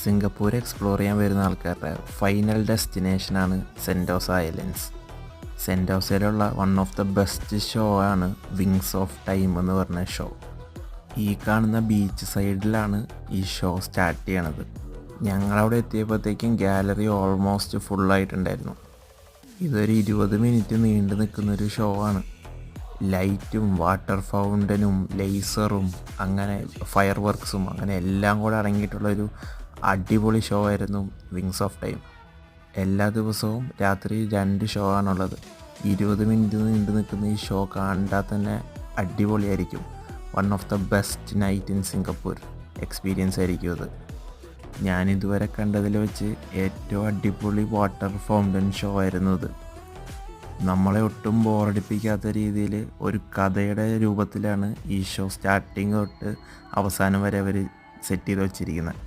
Singapore explore ചെയ്യാൻ വരുന്ന ആൾക്കാരുടെ ഫൈനൽ ഡെസ്റ്റിനേഷനാണ് സെൻറ്റോസ ഐലൻഡ്സ്. സെൻറ്റോസയിലുള്ള one of the best show ആണ് വിങ്സ് ഓഫ് ടൈം എന്ന് പറഞ്ഞ ഷോ. ഈ കാണുന്ന ബീച്ച് സൈഡിലാണ് ഈ ഷോ സ്റ്റാർട്ട് ചെയ്യണത്. ഞങ്ങളവിടെ എത്തിയപ്പോഴത്തേക്കും ഗാലറി ഓൾമോസ്റ്റ് ഫുള്ളായിട്ടുണ്ടായിരുന്നു. ഇതൊരു 20 മിനിറ്റ് നീണ്ടു നിൽക്കുന്നൊരു ഷോ ആണ്. ലൈറ്റും വാട്ടർ ഫൗണ്ടനും ലേസറും അങ്ങനെ ഫയർ വർക്ക്സും അങ്ങനെ എല്ലാം കൂടെ അടങ്ങിയിട്ടുള്ളൊരു അടിപൊളി ഷോ ആയിരുന്നു വിങ്സ് ഓഫ് ടൈം. എല്ലാ ദിവസവും രാത്രി 2 ഷോ ആണുള്ളത്. 20 മിനിറ്റ് നീണ്ടു നിൽക്കുന്ന ഈ ഷോ കണ്ടാൽ തന്നെ അടിപൊളിയായിരിക്കും. One of the best night in Singapore experience ആയിരിക്കും അത്. ഞാനിതുവരെ കണ്ടതിൽ വെച്ച് ഏറ്റവും അടിപൊളി വാട്ടർ ഫൗണ്ടൻ ഷോ ആയിരുന്നു ഇത്. നമ്മളെ ഒട്ടും ബോറടിപ്പിക്കാത്ത രീതിയിൽ ഒരു കഥയുടെ രൂപത്തിലാണ് ഈ ഷോ സ്റ്റാർട്ടിങ് തൊട്ട് അവസാനം വരെ അവർ സെറ്റ് ചെയ്ത് വെച്ചിരിക്കുന്നത്.